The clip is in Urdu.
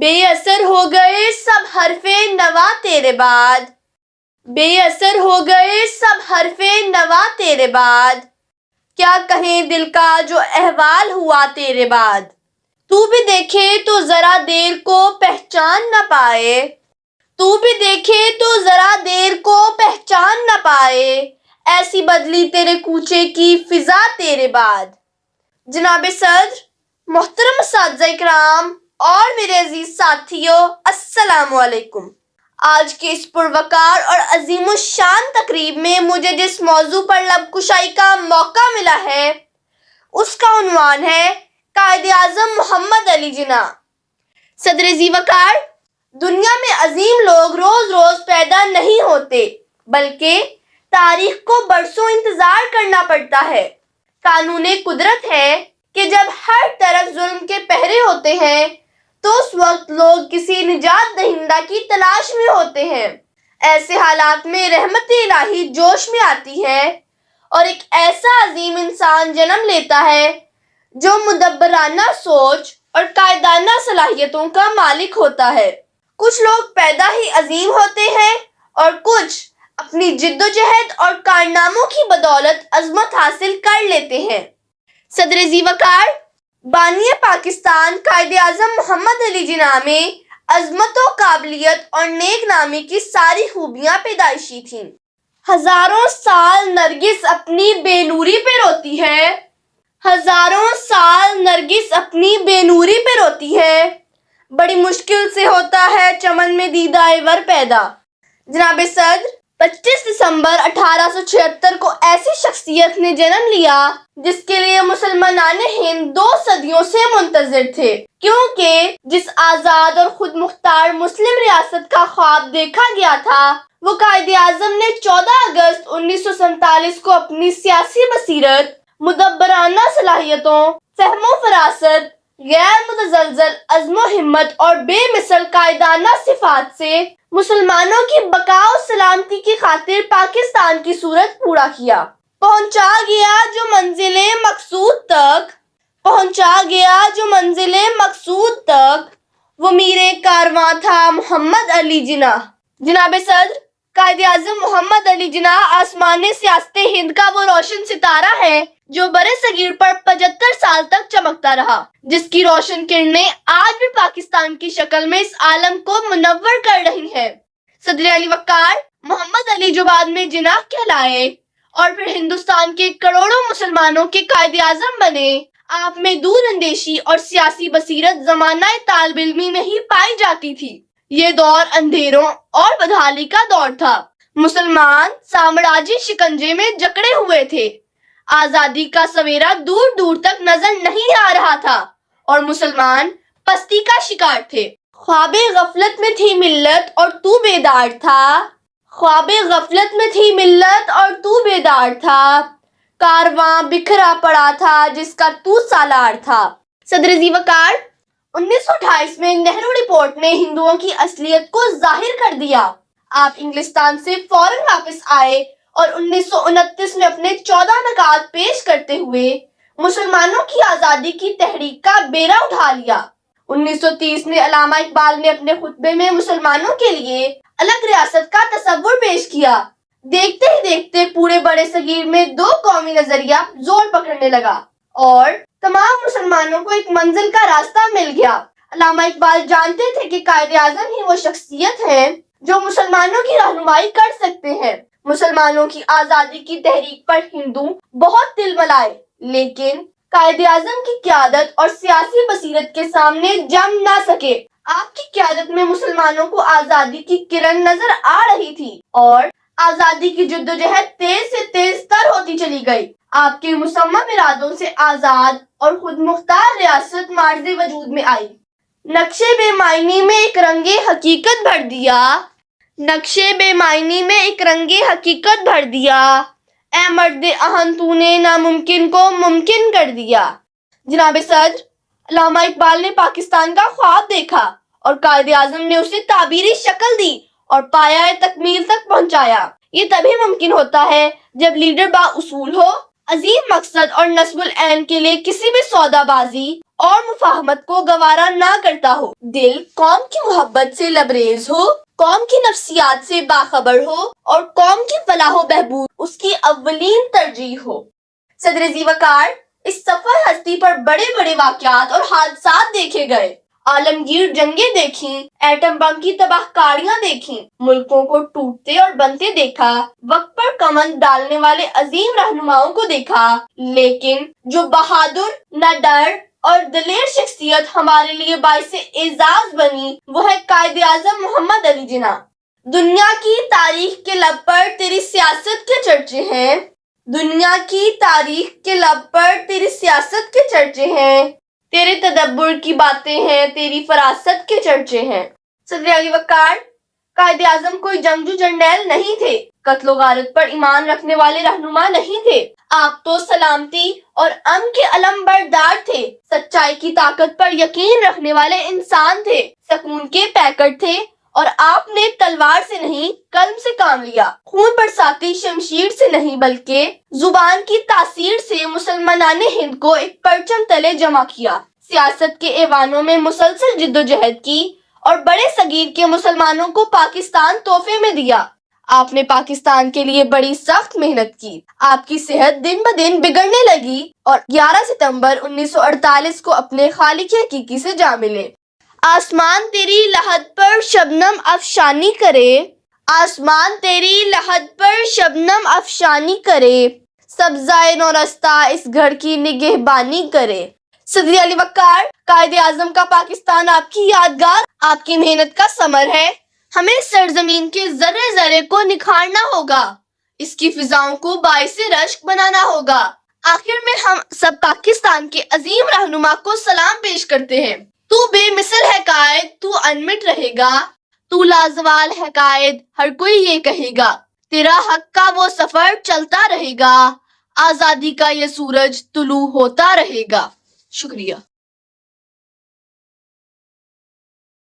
بے اثر ہو گئے سب حرف نوا تیرے بعد، بے اثر ہو گئے سب حرف نوا تیرے بعد، کیا کہیں دل کا جو احوال ہوا تیرے بعد۔ تو بھی دیکھے تو ذرا دیر کو پہچان نہ پائے، تو بھی دیکھے تو ذرا دیر کو پہچان نہ پائے، ایسی بدلی تیرے کوچے کی فضا تیرے بعد۔ جناب صدر، محترم اساتذہ اکرام اور میرے عزیز ساتھیوں، السلام علیکم۔ آج کی اس پروقار اور عظیم الشان تقریب میں مجھے جس موضوع پر لب کشائی کا موقع ملا ہے اس کا عنوان ہے قائد اعظم محمد علی جناح۔ صدر ذی وقار، دنیا میں عظیم لوگ روز روز پیدا نہیں ہوتے بلکہ تاریخ کو برسوں انتظار کرنا پڑتا ہے۔ قانون قدرت ہے کہ جب ہر طرف ظلم کے پہرے ہوتے ہیں تو اس وقت لوگ کسی نجات دہندہ کی تلاش میں ہوتے ہیں۔ ایسے حالات میں رحمت الہی جوش میں آتی ہے اور ایک ایسا عظیم انسان جنم لیتا ہے جو مدبرانہ سوچ اور قائدانہ صلاحیتوں کا مالک ہوتا ہے۔ کچھ لوگ پیدا ہی عظیم ہوتے ہیں اور کچھ اپنی جد و جہد اور کارناموں کی بدولت عظمت حاصل کر لیتے ہیں۔ صدر ذی وقار، بانی پاکستان قائد اعظم محمد علی جناح میں عظمت و قابلیت اور نیک نامی کی ساری خوبیاں پیدائشی تھیں۔ ہزاروں سال نرگس اپنی بے نوری پہ روتی ہے، ہزاروں سال نرگس اپنی بے نوری پہ روتی ہے، بڑی مشکل سے ہوتا ہے چمن میں دیدہ ور پیدا۔ جناب صدر، 25 دسمبر 1876 کو ایسی شخصیت نے جنم لیا جس کے لیے مسلمانان ہند 2 صدیوں سے منتظر تھے، کیونکہ جس آزاد اور خود مختار مسلم ریاست کا خواب دیکھا گیا تھا وہ قائد اعظم نے 14 اگست 1947 کو اپنی سیاسی بصیرت، مدبرانہ صلاحیتوں، فہم و فراست، غیر متزلزل عزم و ہمت اور بے مثل قائدانہ صفات سے مسلمانوں کی بقا و سلامتی کی خاطر پاکستان کی صورت پورا کیا۔ پہنچا گیا جو منزل مقصود تک، پہنچا گیا جو منزل مقصود تک، وہ میرے کارواں تھا محمد علی جناح۔ جناب صدر، قائد اعظم محمد علی جناح آسمان سیاست ہند کا وہ روشن ستارہ ہے جو برِ صغیر پر 75 سال تک چمکتا رہا، جس کی روشن کرنیں آج بھی پاکستان کی شکل میں اس عالم کو منور کر رہی ہیں۔ صدر علی وقار، محمد علی جو بعد میں جناح کہلائے اور پھر ہندوستان کے کروڑوں مسلمانوں کے قائد اعظم بنے، آپ میں دور اندیشی اور سیاسی بصیرت زمانہ طالب علمی میں ہی پائی جاتی تھی۔ یہ دور اندھیروں اور بدحالی کا دور تھا۔ مسلمان سامراجی شکنجے میں جکڑے ہوئے تھے، آزادی کا سویرا دور دور تک نظر نہیں آ رہا تھا اور مسلمان پستی کا شکار تھے۔ خواب غفلت میں تھی ملت اور تو بیدار تھا، خواب غفلت میں تھی ملت اور تو بیدار تھا، کارواں بکھرا پڑا تھا جس کا تو سالار تھا۔ صدر ذی وقار، 1928 میں نہرو رپورٹ نے ہندوؤں کی اصلیت کو ظاہر کر دیا۔ آپ انگلستان سے فوراً واپس آئے اور 1929 میں اپنے 14 نکات پیش کرتے ہوئے مسلمانوں کی آزادی کی تحریک کا بیڑا اٹھا لیا۔ 1930 میں علامہ اقبال نے اپنے خطبے میں مسلمانوں کے لیے الگ ریاست کا تصور پیش کیا۔ دیکھتے ہی دیکھتے پورے برِ صغیر میں 2 قومی نظریہ زور پکڑنے لگا اور تمام مسلمانوں کو ایک منزل کا راستہ مل گیا۔ علامہ اقبال جانتے تھے کہ قائد اعظم ہی وہ شخصیت ہے جو مسلمانوں کی رہنمائی کر سکتے ہیں۔ مسلمانوں کی آزادی کی تحریک پر ہندو بہت دل ملائے لیکن قائد اعظم کی قیادت اور سیاسی بصیرت کے سامنے جم نہ سکے۔ آپ کی قیادت میں مسلمانوں کو آزادی کی کرن نظر آ رہی تھی اور آزادی کی جدوجہد تیز سے تیز تر ہوتی چلی گئی۔ آپ کے مصمم ارادوں سے آزاد اور خود مختار ریاست معرض وجود میں آئی۔ نقشے بے معنی میں ایک رنگ حقیقت بھر دیا، نقشے بے معنی میں ایک رنگ حقیقت بھر دیا، اے مرد اہن تو نے ناممکن کو ممکن کر دیا۔ جناب صدر، علامہ اقبال نے پاکستان کا خواب دیکھا اور قائد اعظم نے اسے تعبیری شکل دی اور پایہ تکمیل تک پہنچایا۔ یہ تبھی ممکن ہوتا ہے جب لیڈر با اصول ہو، عظیم مقصد اور نصب العین کے لیے کسی بھی سودا بازی اور مفاہمت کو گوارا نہ کرتا ہو، دل قوم کی محبت سے لبریز ہو، قوم کی نفسیات سے باخبر ہو اور قوم کی فلاح و بہبود اس کی اولین ترجیح ہو۔ صدر ذی وقار، اس سفر ہستی پر بڑے بڑے واقعات اور حادثات دیکھے گئے، عالمگیر جنگیں دیکھیں، ایٹم بم کی تباہ کاریاں دیکھیں، ملکوں کو ٹوٹتے اور بنتے دیکھا، وقت پر کمند ڈالنے والے عظیم رہنماؤں کو دیکھا، لیکن جو بہادر، نہ ڈر اور دلیر شخصیت ہمارے لیے باعث اعزاز بنی وہ ہے قائد اعظم محمد علی جناح۔ دنیا کی تاریخ کے لب پر تیری سیاست کے چرچے ہیں، دنیا کی تاریخ کے لب پر تیری سیاست کے چرچے ہیں، تیرے تدبر کی باتیں ہیں، تیری فراست کے چرچے ہیں۔ صدر علی وقار، قائد اعظم کوئی جنگجو جرنیل نہیں تھے، قتل و غارت پر ایمان رکھنے والے رہنما نہیں تھے، آپ تو سلامتی اور امن کے علم بردار تھے، سچائی کی طاقت پر یقین رکھنے والے انسان تھے، سکون کے پیکر تھے، اور آپ نے تلوار سے نہیں قلم سے کام لیا، خون برساتی شمشیر سے نہیں بلکہ زبان کی تاثیر سے مسلمانان ہند کو ایک پرچم تلے جمع کیا، سیاست کے ایوانوں میں مسلسل جد و جہد کی اور بڑے صغیر کے مسلمانوں کو پاکستان تحفے میں دیا۔ آپ نے پاکستان کے لیے بڑی سخت محنت کی، آپ کی صحت دن بدن بگڑنے لگی اور 11 ستمبر 1948 کو اپنے خالق حقیقی سے جا ملے۔ آسمان تیری لحد پر شبنم افشانی کرے، آسمان تیری لحد پر شبنم افشانی کرے، سبزائے نورستہ اس گھر کی نگہبانی کرے۔ صدر علی وقار، قائد اعظم کا پاکستان آپ کی یادگار، آپ کی محنت کا ثمر ہے۔ ہمیں سرزمین کے ذرے ذرے کو نکھارنا ہوگا، اس کی فضاؤں کو باعث رشک بنانا ہوگا۔ آخر میں ہم سب پاکستان کے عظیم رہنما کو سلام پیش کرتے ہیں۔ تو بے مثل ہے قائد، تو انمٹ رہے گا، تو لازوال ہے قائد، ہر کوئی یہ کہے گا، تیرا حق کا وہ سفر چلتا رہے گا، آزادی کا یہ سورج طلوع ہوتا رہے گا۔ شکریہ۔